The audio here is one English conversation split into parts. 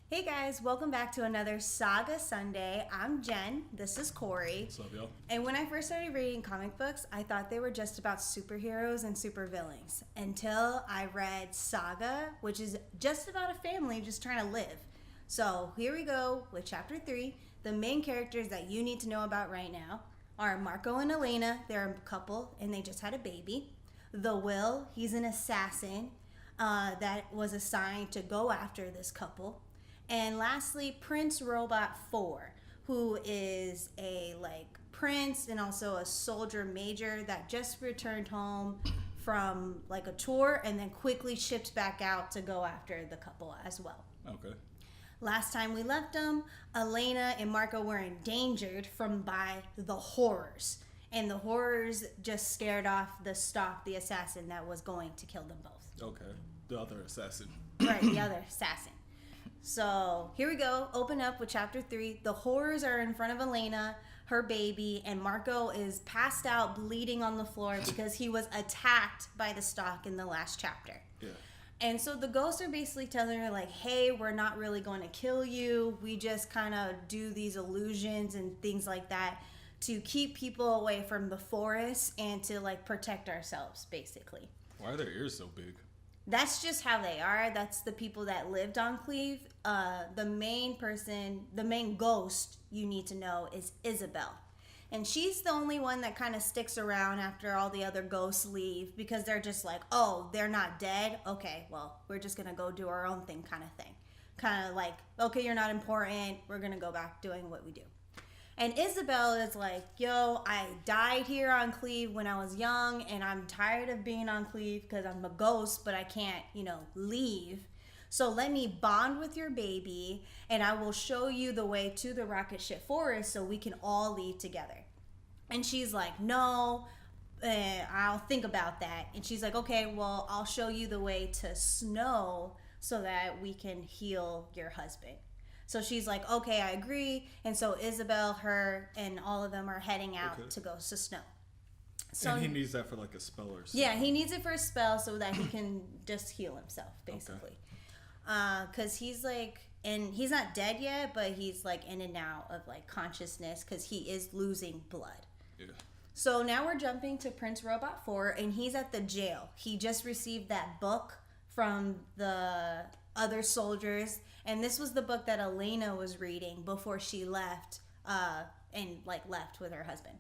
Hey guys, welcome back to another Saga Sunday. I'm Jen. This is Corey. What's up, y'all? And when I first started reading comic books, I thought they were just about superheroes and supervillains until I read Saga, which is just about a family just trying to live. So here we go with chapter 3. The main characters that you need to know about right now are Marco and Elena. They're a couple and they just had a baby. The Will, he's an assassin that was assigned to go after this couple. And lastly, Prince Robot 4, who is a prince and also a soldier major that just returned home from a tour and then quickly shipped back out to go after the couple as well. Okay. Last time we left them, Elena and Marco were endangered by the horrors. And the horrors just scared off the assassin that was going to kill them both. Okay. The other assassin. Right, the other assassin. So here we go. Open up with chapter 3. The horrors are in front of Elena, her baby, and Marco is passed out, bleeding on the floor because he was attacked by the stalk in the last chapter. Yeah. And so the ghosts are basically telling her, hey, we're not really going to kill you. We just kind of do these illusions and things like that to keep people away from the forest and to, protect ourselves, basically. Why are their ears so big? That's just how they are. That's the people that lived on Cleve. The main ghost you need to know is Isabel. And she's the only one that kind of sticks around after all the other ghosts leave because they're just oh, they're not dead? Okay, well, we're just going to go do our own thing kind of thing. Kind of okay, you're not important. We're going to go back doing what we do. And Isabel is yo, I died here on Cleve when I was young, and I'm tired of being on Cleve because I'm a ghost, but I can't, leave. So let me bond with your baby, and I will show you the way to the rocket ship forest so we can all leave together. And she's no, I'll think about that. And she's okay, well, I'll show you the way to snow so that we can heal your husband. So she's okay, I agree. And so Isabel, her, and all of them are heading out to go to snow. So, and he needs that for a spell or something. Yeah, he needs it for a spell so that he can just heal himself, basically. Because he's and he's not dead yet, but he's in and out of consciousness because he is losing blood. Yeah. So now we're jumping to Prince Robot 4, and he's at the jail. He just received that book from the other soldiers, and this was the book that Elena was reading before she left and left with her husband.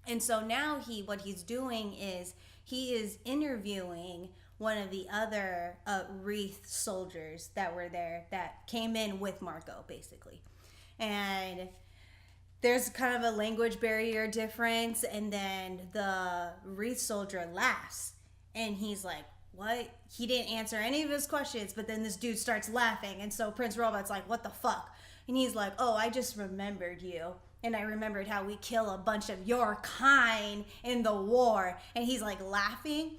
And so now what he's doing is he is interviewing one of the other Wreath soldiers that were there that came in with Marco, basically. And there's kind of a language barrier difference, and then the Wreath soldier laughs, and he's what? He didn't answer any of his questions, but then this dude starts laughing, and so Prince Robot's what the fuck? And he's oh, I just remembered you, and I remembered how we kill a bunch of your kind in the war, and he's laughing.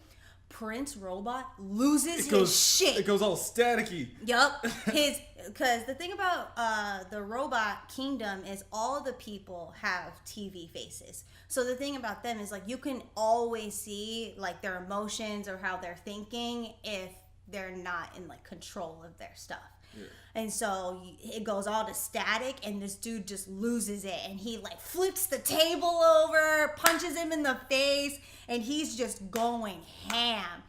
Prince Robot loses his shit. It goes all staticky. Yup. Because the thing about the robot kingdom is all the people have TV faces. So the thing about them is you can always see their emotions or how they're thinking if they're not in control of their stuff. Yeah. And so it goes all to static, and this dude just loses it, and he flips the table over, punches him in the face, and he's just going ham.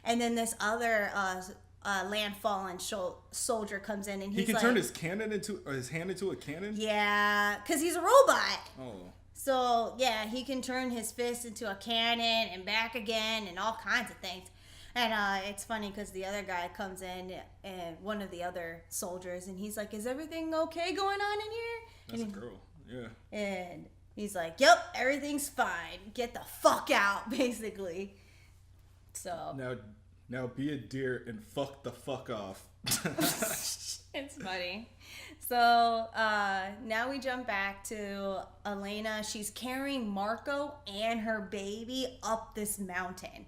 And then this other landfallen soldier comes in, and he can turn his hand into a cannon. Yeah, because he's a robot. Oh. So yeah, he can turn his fist into a cannon and back again, and all kinds of things. And it's funny because the other guy comes in, and one of the other soldiers, and he's is everything okay going on in here? That's a girl, yeah. And he's yep, everything's fine. Get the fuck out, basically. So now be a deer and fuck the fuck off. It's funny. So now we jump back to Elena. She's carrying Marco and her baby up this mountain.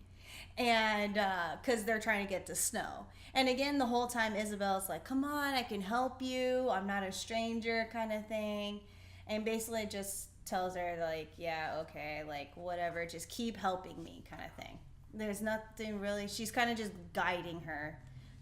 And because they're trying to get to snow. And again, the whole time Isabel's come on, I can help you, I'm not a stranger, kind of thing. And basically just tells her yeah, okay, whatever, just keep helping me, kind of thing. There's nothing really, she's kind of just guiding her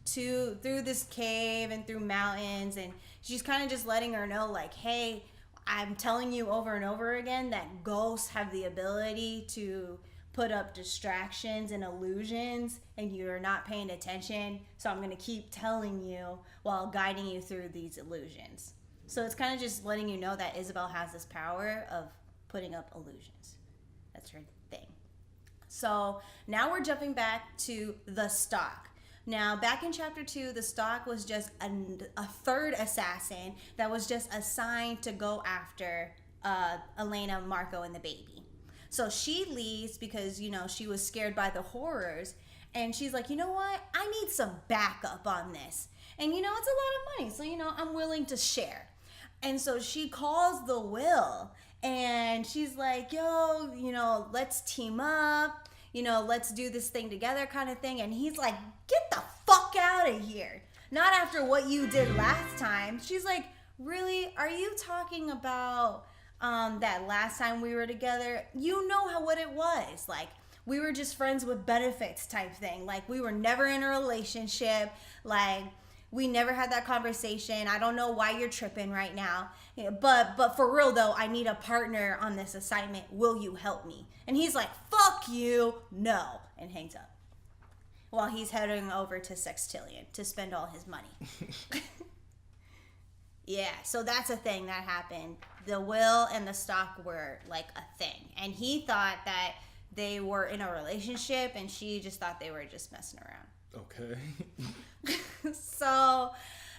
through this cave and through mountains, and she's kind of just letting her know, like, hey, I'm telling you over and over again that ghosts have the ability to put up distractions and illusions, and you're not paying attention, so I'm going to keep telling you while guiding you through these illusions. So it's kind of just letting you know that Isabel has this power of putting up illusions. That's her thing. So now we're jumping back to the Stalk. Now, back in chapter 2, the Stalk was just a third assassin that was just assigned to go after Elena, Marco, and the baby. So she leaves because, she was scared by the horrors. And she's like, you know what? I need some backup on this. And, it's a lot of money. So, I'm willing to share. And so she calls the Will. And she's like, yo, let's team up. Let's do this thing together kind of thing. And he's like, get the fuck out of here. Not after what you did last time. She's like, really? Are you talking about that last time we were together? You know what it was. Like, we were just friends with benefits type thing. Like, we were never in a relationship. Like, we never had that conversation. I don't know why you're tripping right now. But for real, though, I need a partner on this assignment. Will you help me? And he's like, fuck you, no, and hangs up. While he's heading over to Sextillion to spend all his money. Yeah, so that's a thing that happened. The Will and the Stalk were like a thing. And he thought that they were in a relationship, and she just thought they were just messing around. Okay. So,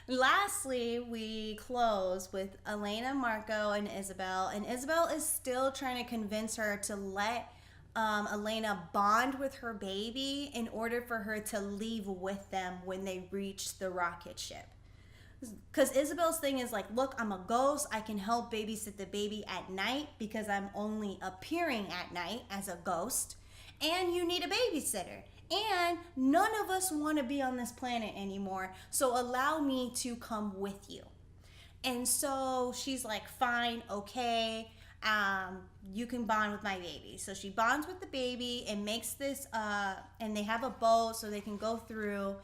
lastly, we close with Elena, Marco, and Isabel. And Isabel is still trying to convince her to let Elena bond with her baby in order for her to leave with them when they reach the rocket ship. Because Isabel's thing is like, look, I'm a ghost. I can help babysit the baby at night because I'm only appearing at night as a ghost. And you need a babysitter. And none of us want to be on this planet anymore. So allow me to come with you. And so she's like, fine, okay. You can bond with my baby. So she bonds with the baby and makes this, and they have a boat so they can go through.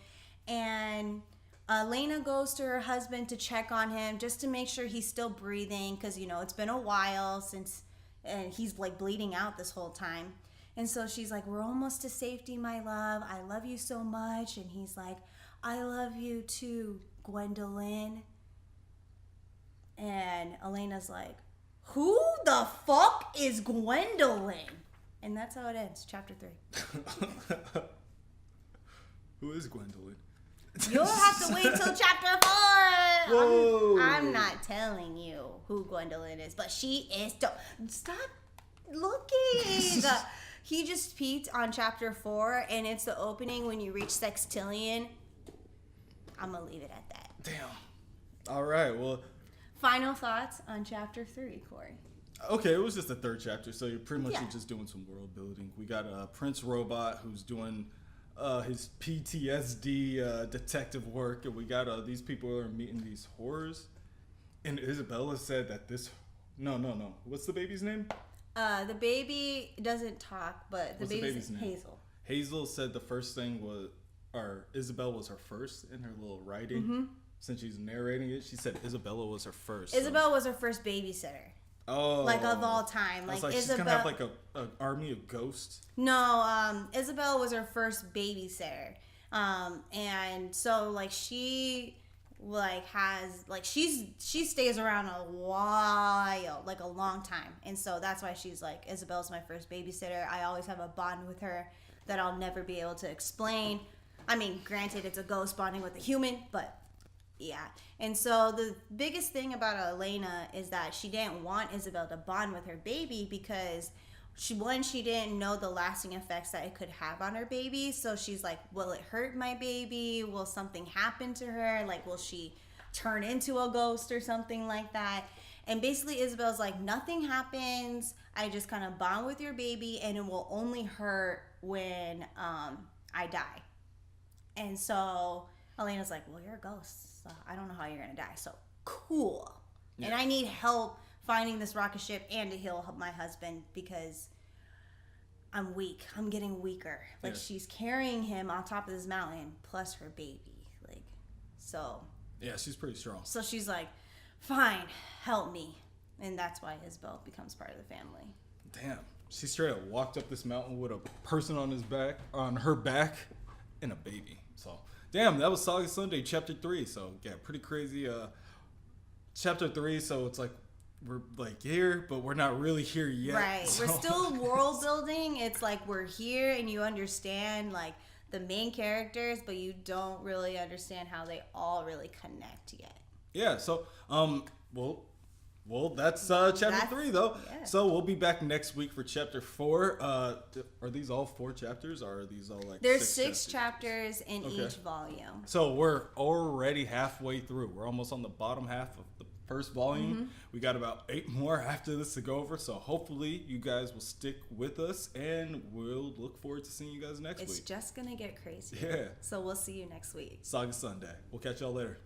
And Elena goes to her husband to check on him just to make sure he's still breathing. Because, it's been a while since, and he's like bleeding out this whole time. And so she's like, we're almost to safety, my love. I love you so much. And he's like, I love you too, Gwendolyn. And Elena's like, who the fuck is Gwendolyn? And that's how it ends, chapter 3. Who is Gwendolyn? You'll have to wait till chapter 4. Whoa. I'm not telling you who Gwendolyn is, but she is. Stop looking. He just peeked on chapter 4, and it's the opening when you reach Sextillion. I'm going to leave it at that. Damn. All right, well. Final thoughts on chapter 3, Corey. Okay, it was just the third chapter, so you're pretty much just doing some world building. We got Prince Robot, who's doing his PTSD detective work, and we got these people are meeting these horrors. And Isabella said that this... No. What's the baby's name? The baby doesn't talk, but the baby's name? Hazel. Hazel said the first thing was, or Isabel was her first in her little writing. Mm-hmm. Since she's narrating it, she said Isabella was her first. Isabel was her first babysitter. Oh. Like, of all time. Like Isabel, she's going to have like an army of ghosts? No, Isabel was her first babysitter. And so, like, she... like has like she stays around a while, like a long time, and so that's why she's like, Isabel's my first babysitter. I always have a bond with her that I'll never be able to explain. I mean, granted, it's a ghost bonding with a human, but yeah. And so the biggest thing about Elena is that she didn't want Isabel to bond with her baby because she didn't know the lasting effects that it could have on her baby. So she's like, will it hurt my baby? Will something happen to her? Like, will she turn into a ghost or something like that? And basically Isabel's like, nothing happens. I just kind of bond with your baby, and it will only hurt when I die. And so Elena's like, well, you're a ghost, so I don't know how you're gonna die. So cool. Yeah. And I need help finding this rocket ship and to heal my husband because I'm weak. I'm getting weaker. Like, she's carrying him on top of this mountain plus her baby. So Yeah, she's pretty strong. so she's like, fine, help me. And that's why Isabel becomes part of the family. Damn. She straight up walked up this mountain with a person on her back, and a baby. So, damn, that was Saga Sunday, Chapter 3. So, yeah, pretty crazy. Chapter 3, so it's like, we're like here, but we're not really here yet. Right. So. We're still world building. It's like we're here and you understand, like, the main characters, but you don't really understand how they all really connect yet. Yeah, so, well, that's chapter 3, though. Yeah. So we'll be back next week for chapter 4. Are these all 4 chapters, or are these all like There's 6 chapters in each volume. So we're already halfway through. We're almost on the bottom half of the first volume. Mm-hmm. We got about 8 more after this to go over. So hopefully you guys will stick with us, and we'll look forward to seeing you guys next It's week. just going to get crazy. Yeah. So we'll see you next week. Saga Sunday. We'll catch y'all later.